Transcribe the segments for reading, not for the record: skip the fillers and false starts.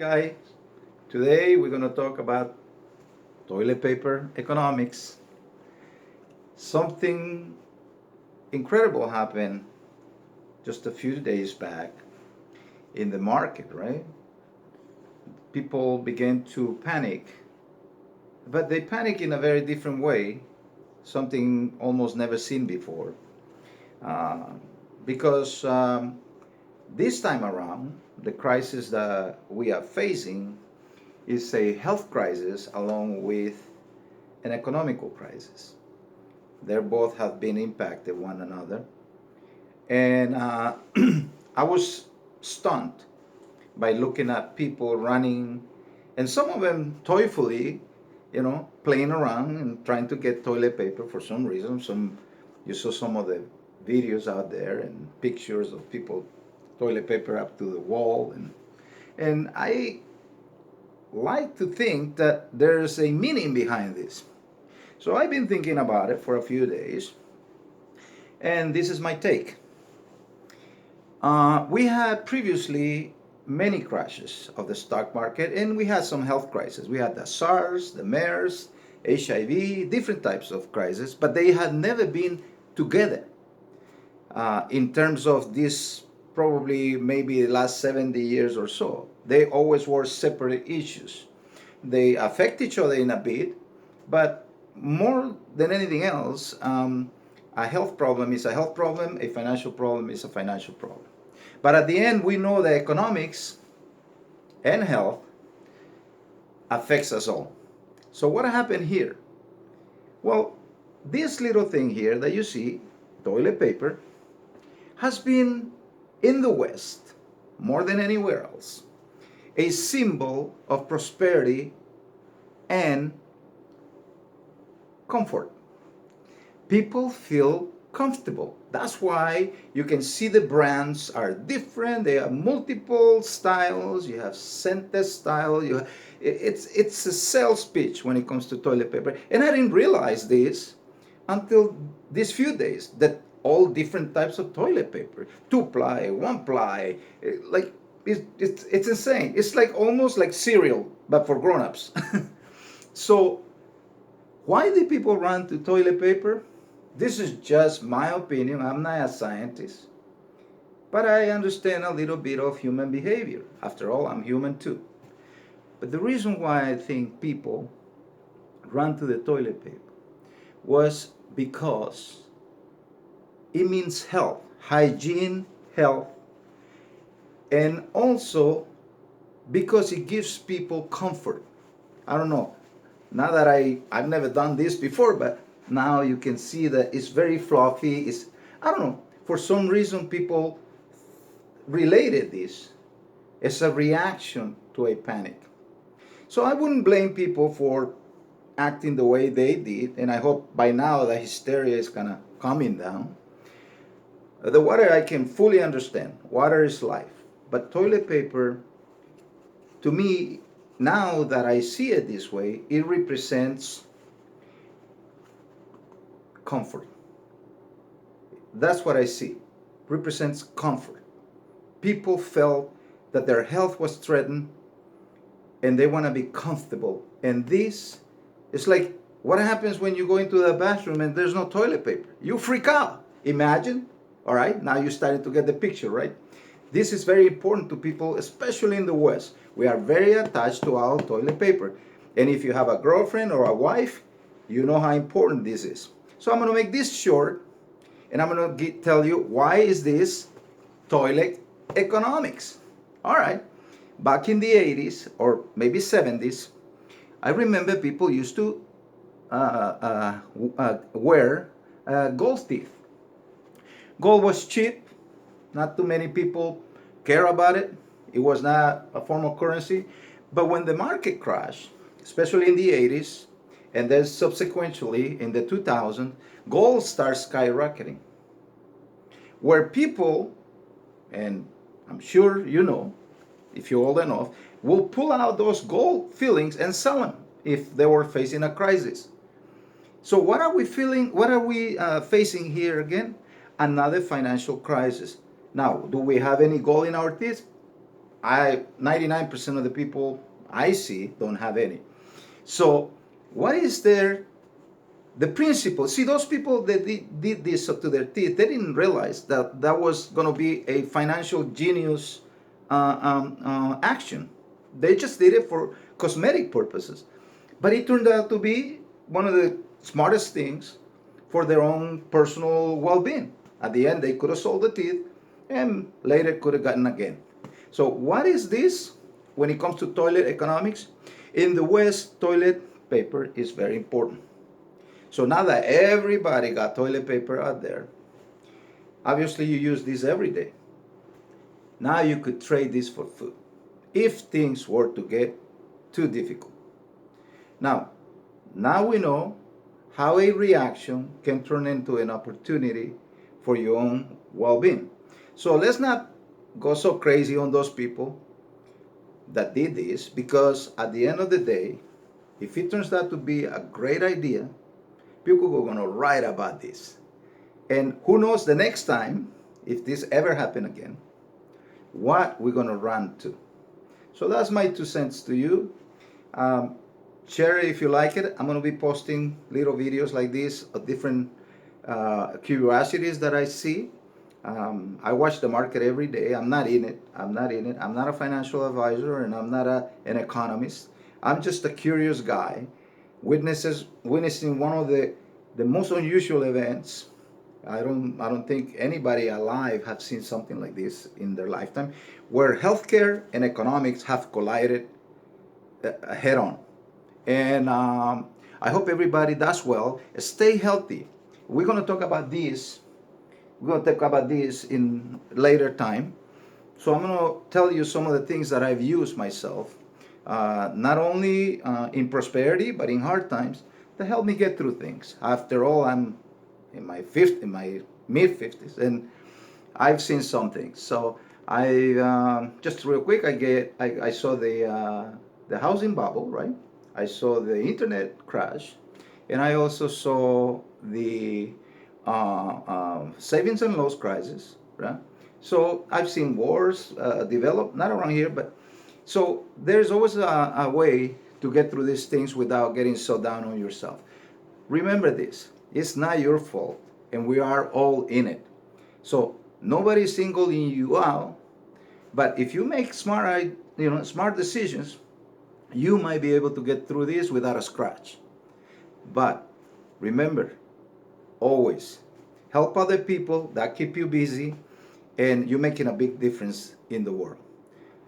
Guy. Today we're going to talk about toilet paper economics. Something incredible happened just a few days back in the market, right? People began to panic, but they panic in a very different way, something almost never seen before. Uh, because this time around, the crisis that we are facing is a health crisis along with an economical crisis. They both have been impacted one another. And I was stunned by looking at people running, and some of them toyfully, playing around and trying to get toilet paper for some reason. You saw some of the videos out there and pictures of people toilet paper up to the wall, and I like to think that there's a meaning behind this. So I've been thinking about it for a few days, and this is my take. We had previously many crashes of the stock market, and we had some health crises. We had the SARS, the MERS, HIV, different types of crises, but they had never been together in terms of this, probably maybe the last 70 years or so. They always were separate issues. They affect each other in a bit, but more than anything else, a health problem is a health problem, a financial problem is a financial problem. But at the end, we know that economics and health affects us all. So what happened here? Well, this little thing here that you see, toilet paper, has been in the West, more than anywhere else, a symbol of prosperity and comfort. People feel comfortable. That's why you can see the brands are different. They have multiple styles. You have scented style. It's a sales pitch when it comes to toilet paper. And I didn't realize this until these few days, that all different types of toilet paper, 2-ply, 1-ply, like it's insane. It's like almost like cereal, but for grown-ups. So why do people run to toilet paper? This is just my opinion. I'm not a scientist. But I understand a little bit of human behavior. After all, I'm human too. But the reason why I think people run to the toilet paper was because it means health, hygiene, health, and also because it gives people comfort. I don't know. Now that I've never done this before, but now you can see that it's very fluffy. I don't know, for some reason people related this as a reaction to a panic. So I wouldn't blame people for acting the way they did, and I hope by now the hysteria is kind of calming down. The water I can fully understand. Water is life. But toilet paper, to me, now that I see it this way, it represents comfort. That's what I see. Represents comfort. People felt that their health was threatened and they want to be comfortable. And this is like what happens when you go into the bathroom and there's no toilet paper. You freak out. Imagine. All right, now you're starting to get the picture, right? This is very important to people, especially in the West. We are very attached to our toilet paper. And if you have a girlfriend or a wife, you know how important this is. So I'm going to make this short, and I'm going to tell you why is this toilet economics. All right, back in the 80s or maybe 70s, I remember people used to wear gold teeth. Gold was cheap. Not too many people care about it. It was not a form of currency. But when the market crashed, especially in the 80s, and then subsequently in the 2000s, gold starts skyrocketing. Where people, and I'm sure you know, if you're old enough, will pull out those gold fillings and sell them if they were facing a crisis. So what are we feeling? What are we facing here again? Another financial crisis. Now, do we have any gold in our teeth? I 99% of the people I see don't have any. So what is there? The principle. See, those people that did this to their teeth, they didn't realize that that was going to be a financial genius action. They just did it for cosmetic purposes. But it turned out to be one of the smartest things for their own personal well being. At the end, they could have sold the teeth and later could have gotten again. So, what is this when it comes to toilet economics? In the West, toilet paper is very important. So now that everybody got toilet paper out there, obviously you use this every day. Now you could trade this for food if things were to get too difficult. Now, now we know how a reaction can turn into an opportunity for your own well-being. So let's not go so crazy on those people that did this, because at the end of the day, if it turns out to be a great idea, people are going to write about this. And who knows the next time, if this ever happen again, what we're going to run to. So that's my 2 cents to you. Share it if you like it. I'm going to be posting little videos like this of different curiosities that I see. I watch the market every day. I'm not in it. I'm not a financial advisor, and I'm not an economist. I'm just a curious guy, witnessing one of the most unusual events. I don't think anybody alive have seen something like this in their lifetime, where healthcare and economics have collided head on. And I hope everybody does well. Stay healthy. We're going to talk about this. We're going to talk about this in later time. So I'm going to tell you some of the things that I've used myself, not only in prosperity but in hard times, to help me get through things. After all, I'm in my mid 50s, and I've seen some things. So I just real quick, I saw the housing bubble, right? I saw the internet crash, and I also saw the savings and loss crisis, right? So I've seen wars develop, not around here, but so there's always a way to get through these things without getting so down on yourself. Remember this: it's not your fault, and we are all in it. So nobody's singling you out, but if you make smart decisions, you might be able to get through this without a scratch. But remember, always help other people, that keep you busy, and you're making a big difference in the world.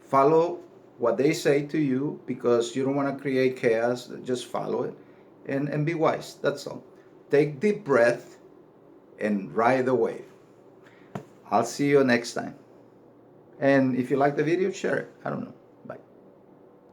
Follow what they say to you, because you don't want to create chaos. Just follow it and be wise. That's all. Take deep breath and ride the wave. I'll see you next time. And if you like the video, share it. I don't know.